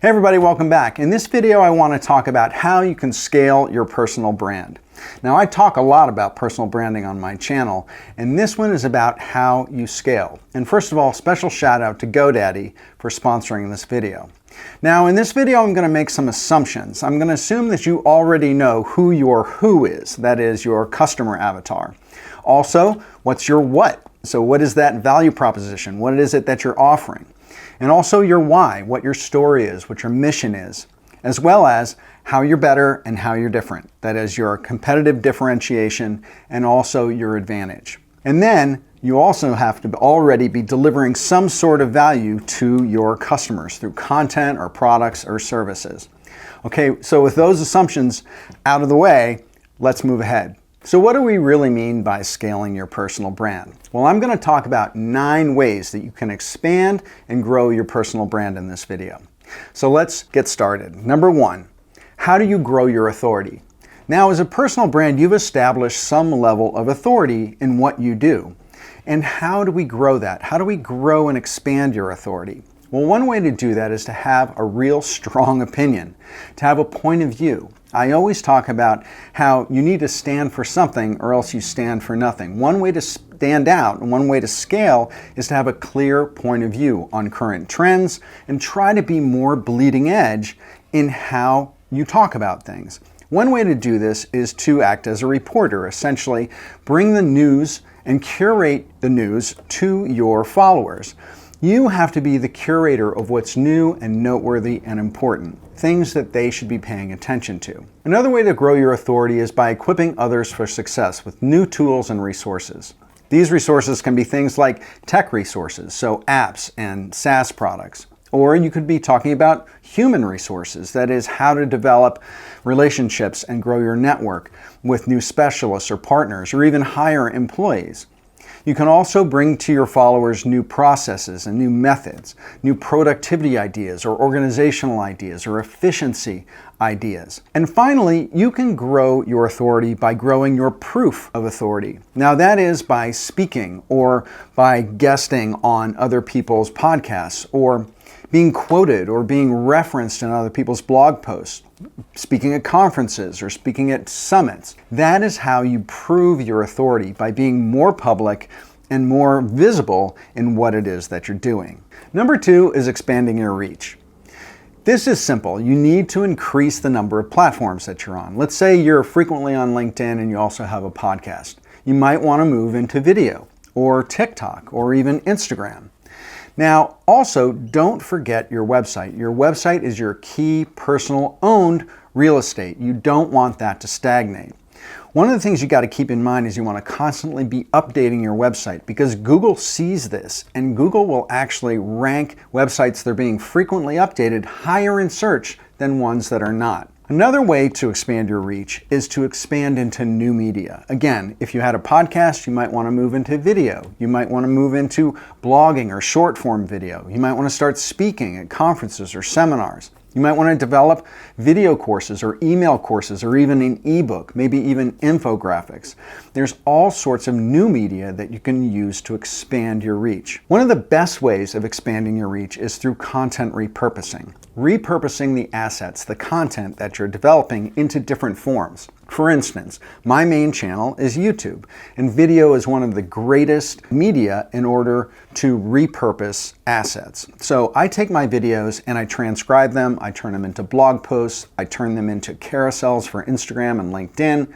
Hey everybody, welcome back. In this video, I want to talk about how you can scale your personal brand. Now, I talk a lot about personal branding on my channel, and this one is about how you scale. And first of all, special shout out to GoDaddy for sponsoring this video. Now, in this video, I'm going to make some assumptions. I'm going to assume that you already know who your who is, that is your customer avatar. Also, what's your what? So what is that value proposition? What is it that you're offering? And also your why, what your story is, what your mission is, as well as how you're better and how you're different. That is your competitive differentiation and also your advantage. And then you also have to already be delivering some sort of value to your customers through content or products or services. Okay, so with those assumptions out of the way, let's move ahead. So what do we really mean by scaling your personal brand? Well, I'm going to talk about 9 ways that you can expand and grow your personal brand in this video. So let's get started. Number 1, how do you grow your authority? Now, as a personal brand, you've established some level of authority in what you do. And how do we grow that? How do we grow and expand your authority? Well, one way to do that is to have a real strong opinion, to have a point of view. I always talk about how you need to stand for something or else you stand for nothing. One way to stand out and one way to scale is to have a clear point of view on current trends and try to be more bleeding edge in how you talk about things. One way to do this is to act as a reporter, essentially bring the news and curate the news to your followers. You have to be the curator of what's new and noteworthy and important, things that they should be paying attention to. Another way to grow your authority is by equipping others for success with new tools and resources. These resources can be things like tech resources, so apps and SaaS products. Or you could be talking about human resources, that is how to develop relationships and grow your network with new specialists or partners, or even hire employees. You can also bring to your followers new processes and new methods, new productivity ideas or organizational ideas or efficiency ideas. And finally, you can grow your authority by growing your proof of authority. Now that is by speaking or by guesting on other people's podcasts or being quoted or being referenced in other people's blog posts, speaking at conferences or speaking at summits. That is how you prove your authority, by being more public and more visible in what it is that you're doing. Number 2 is expanding your reach. This is simple. You need to increase the number of platforms that you're on. Let's say you're frequently on LinkedIn and you also have a podcast. You might want to move into video or TikTok or even Instagram. Now, also, don't forget your website. Your website is your key personal owned real estate. You don't want that to stagnate. One of the things you got to keep in mind is you want to constantly be updating your website, because Google sees this and Google will actually rank websites that are being frequently updated higher in search than ones that are not. Another way to expand your reach is to expand into new media. Again, if you had a podcast, you might want to move into video. You might want to move into blogging or short form video. You might want to start speaking at conferences or seminars. You might want to develop video courses or email courses or even an ebook, maybe even infographics. There's all sorts of new media that you can use to expand your reach. One of the best ways of expanding your reach is through content repurposing. Repurposing the assets, the content that you're developing into different forms. For instance, my main channel is YouTube, and video is one of the greatest media in order to repurpose assets. So I take my videos and I transcribe them, I turn them into blog posts, I turn them into carousels for Instagram and LinkedIn.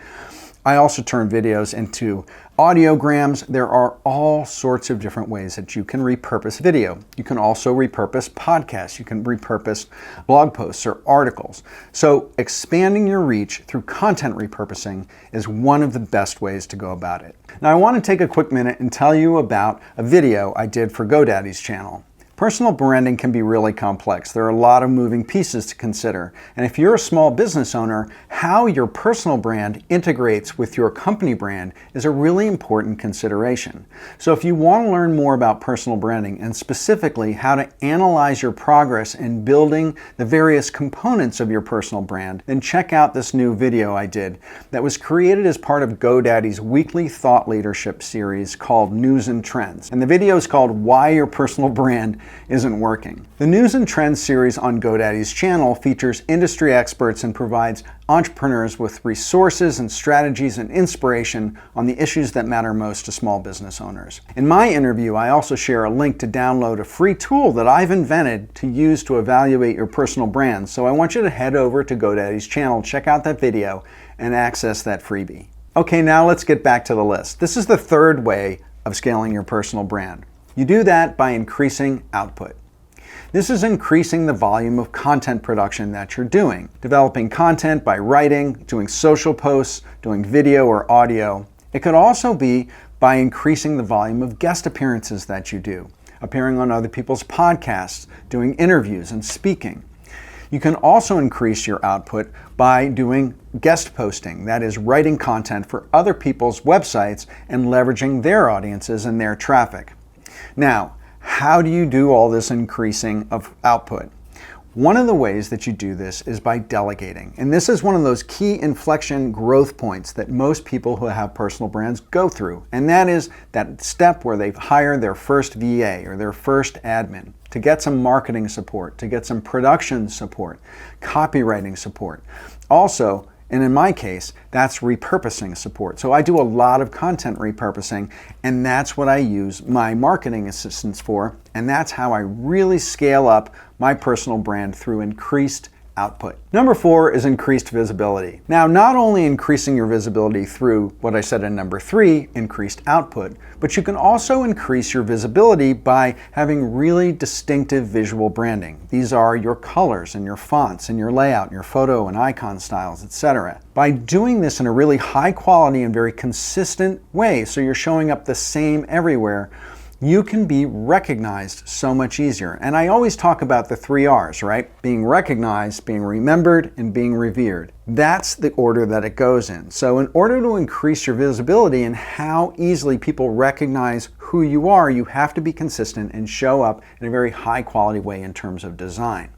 I also turn videos into audiograms. There are all sorts of different ways that you can repurpose video. You can also repurpose podcasts. You can repurpose blog posts or articles. So expanding your reach through content repurposing is one of the best ways to go about it. Now I want to take a quick minute and tell you about a video I did for GoDaddy's channel. Personal branding can be really complex. There are a lot of moving pieces to consider. And if you're a small business owner, how your personal brand integrates with your company brand is a really important consideration. So if you want to learn more about personal branding and specifically how to analyze your progress in building the various components of your personal brand, then check out this new video I did that was created as part of GoDaddy's weekly thought leadership series called News and Trends. And the video is called Why Your Personal Brand isn't working. The News and Trends series on GoDaddy's channel features industry experts and provides entrepreneurs with resources and strategies and inspiration on the issues that matter most to small business owners. In my interview, I also share a link to download a free tool that I've invented to use to evaluate your personal brand. So I want you to head over to GoDaddy's channel, check out that video, and access that freebie. Okay, now let's get back to the list. This is the third way of scaling your personal brand. You do that by increasing output. This is increasing the volume of content production that you're doing. Developing content by writing, doing social posts, doing video or audio. It could also be by increasing the volume of guest appearances that you do, appearing on other people's podcasts, doing interviews and speaking. You can also increase your output by doing guest posting, that is, writing content for other people's websites and leveraging their audiences and their traffic. Now, how do you do all this increasing of output? One of the ways that you do this is by delegating. And this is one of those key inflection growth points that most people who have personal brands go through. And that is that step where they hire their first VA or their first admin to get some marketing support, to get some production support, copywriting support. Also, and in my case, that's repurposing support. So I do a lot of content repurposing, and that's what I use my marketing assistants for, and that's how I really scale up my personal brand through increased output. Number 4 is increased visibility. Now, not only increasing your visibility through what I said in number 3, increased output, but you can also increase your visibility by having really distinctive visual branding. These are your colors and your fonts and your layout, your photo and icon styles, etc. By doing this in a really high quality and very consistent way, so you're showing up the same everywhere, you can be recognized so much easier. And I always talk about the 3 R's, right? Being recognized, being remembered, and being revered. That's the order that it goes in. So in order to increase your visibility and how easily people recognize who you are, you have to be consistent and show up in a very high quality way in terms of design.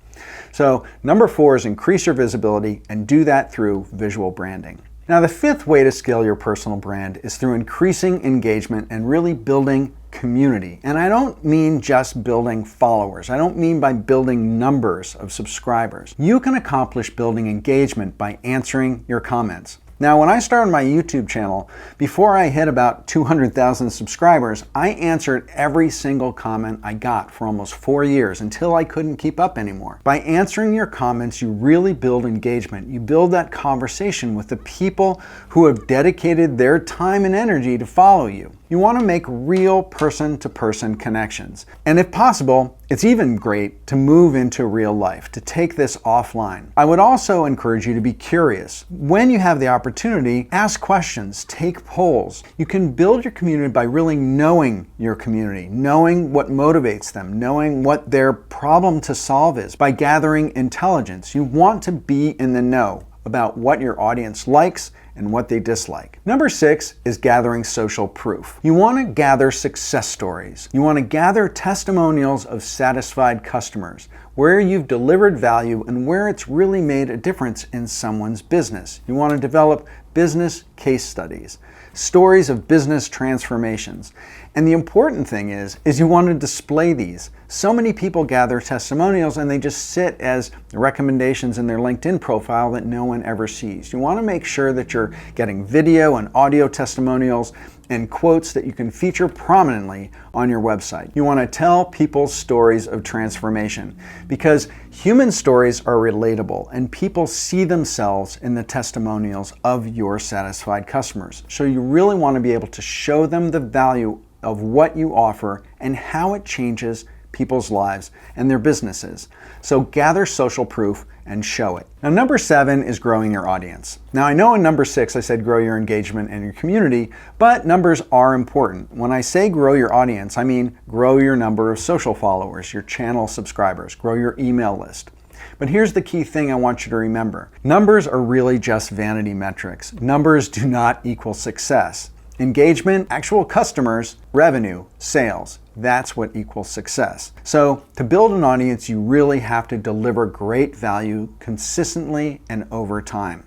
So number 4 is increase your visibility, and do that through visual branding. Now, the 5th way to scale your personal brand is through increasing engagement and really building community. And I don't mean just building followers. I don't mean by building numbers of subscribers. You can accomplish building engagement by answering your comments. Now, when I started my YouTube channel, before I hit about 200,000 subscribers, I answered every single comment I got for almost 4 years until I couldn't keep up anymore. By answering your comments, you really build engagement. You build that conversation with the people who have dedicated their time and energy to follow you. You want to make real person-to-person connections. And if possible, it's even great to move into real life, to take this offline. I would also encourage you to be curious. When you have the opportunity, ask questions, take polls. You can build your community by really knowing your community, knowing what motivates them, knowing what their problem to solve is, by gathering intelligence. You want to be in the know about what your audience likes and what they dislike. Number 6 is gathering social proof. You want to gather success stories. You want to gather testimonials of satisfied customers, where you've delivered value and where it's really made a difference in someone's business. You want to develop business case studies, stories of business transformations. And the important thing is you want to display these. So many people gather testimonials and they just sit as recommendations in their LinkedIn profile that no one ever sees. You want to make sure that you're getting video and audio testimonials and quotes that you can feature prominently on your website. You want to tell people's stories of transformation, because human stories are relatable and people see themselves in the testimonials of your satisfied customers. So you really want to be able to show them the value of what you offer and how it changes people's lives and their businesses. So gather social proof and show it. Now, number 7 is growing your audience. Now, I know in number 6 I said grow your engagement and your community, but numbers are important. When I say grow your audience, I mean grow your number of social followers, your channel subscribers, grow your email list. But here's the key thing I want you to remember. Numbers are really just vanity metrics. Numbers do not equal success. Engagement, actual customers, revenue, sales. That's what equals success. So to build an audience, you really have to deliver great value consistently and over time.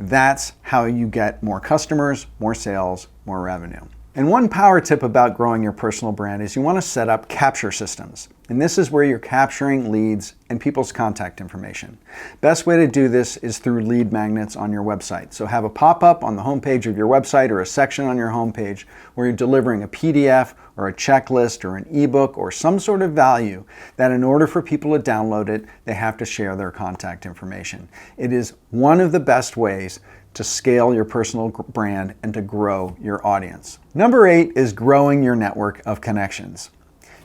That's how you get more customers, more sales, more revenue. And one power tip about growing your personal brand is you want to set up capture systems. And this is where you're capturing leads and people's contact information. Best way to do this is through lead magnets on your website. So have a pop-up on the homepage of your website or a section on your homepage where you're delivering a PDF or a checklist or an ebook or some sort of value that in order for people to download it, they have to share their contact information. It is one of the best ways to scale your personal brand and to grow your audience. Number 8 is growing your network of connections.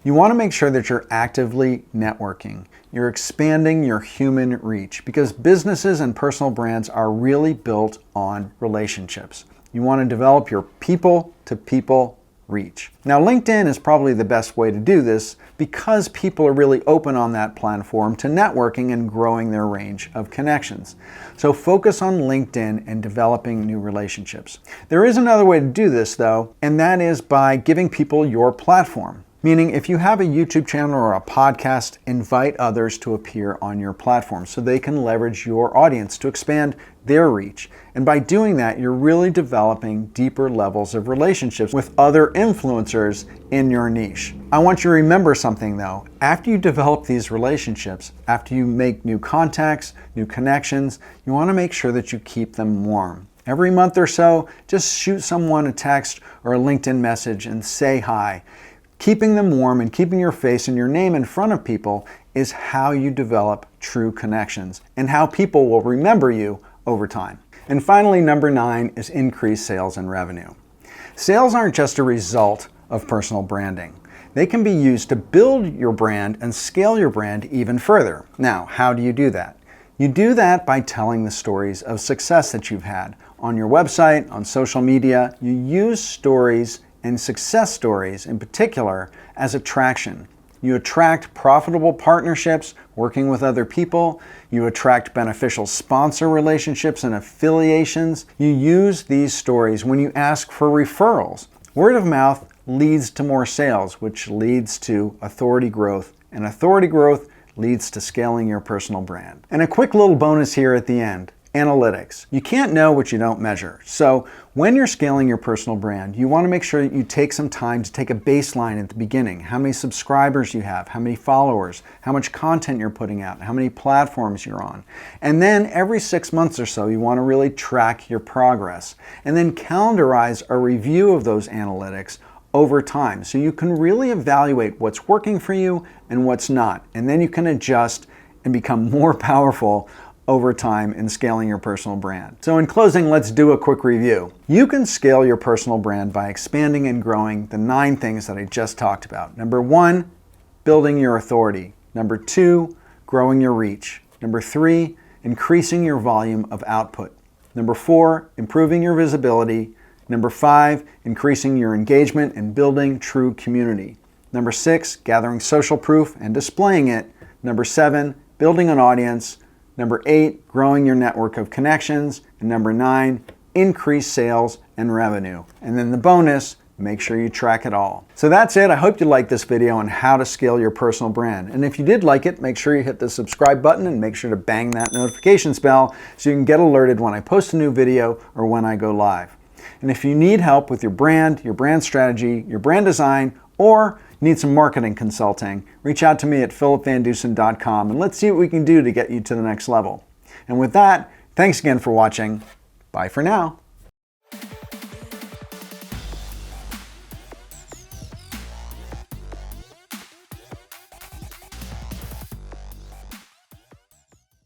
You want to make sure that you're actively networking. You're expanding your human reach because businesses and personal brands are really built on relationships. You want to develop your people-to-people reach. Now, LinkedIn is probably the best way to do this because people are really open on that platform to networking and growing their range of connections. So focus on LinkedIn and developing new relationships. There is another way to do this though, and that is by giving people your platform. Meaning if you have a YouTube channel or a podcast, invite others to appear on your platform so they can leverage your audience to expand their reach. And by doing that, you're really developing deeper levels of relationships with other influencers in your niche. I want you to remember something though. After you develop these relationships, after you make new contacts, new connections, you want to make sure that you keep them warm. Every month or so, just shoot someone a text or a LinkedIn message and say hi. Keeping them warm and keeping your face and your name in front of people is how you develop true connections and how people will remember you over time. And finally, number 9 is increase sales and revenue. Sales aren't just a result of personal branding. They can be used to build your brand and scale your brand even further. Now, how do you do that? You do that by telling the stories of success that you've had on your website, on social media. You use stories and success stories in particular as attraction. You attract profitable partnerships working with other people. You attract beneficial sponsor relationships and affiliations. You use these stories when you ask for referrals. Word of mouth leads to more sales, which leads to authority growth, and authority growth leads to scaling your personal brand. And a quick little bonus here at the end. Analytics. You can't know what you don't measure. So when you're scaling your personal brand, you want to make sure that you take some time to take a baseline at the beginning. How many subscribers you have, how many followers, how much content you're putting out, how many platforms you're on. And then every 6 months or so, you want to really track your progress and then calendarize a review of those analytics over time. So you can really evaluate what's working for you and what's not. And then you can adjust and become more powerful over time in scaling your personal brand. So in closing, let's do a quick review. You can scale your personal brand by expanding and growing the 9 things that I just talked about. Number 1, building your authority. Number 2, growing your reach. Number 3, increasing your volume of output. Number 4, improving your visibility. Number 5, increasing your engagement and building true community. Number 6, gathering social proof and displaying it. Number 7, building an audience. Number 8, growing your network of connections. And number 9, increase sales and revenue. And then the bonus, make sure you track it all. So that's it. I hope you liked this video on how to scale your personal brand. And if you did like it, make sure you hit the subscribe button and make sure to bang that notifications bell so you can get alerted when I post a new video or when I go live. And if you need help with your brand strategy, your brand design, or need some marketing consulting, reach out to me at philipvandusen.com and let's see what we can do to get you to the next level. And with that, thanks again for watching. Bye for now.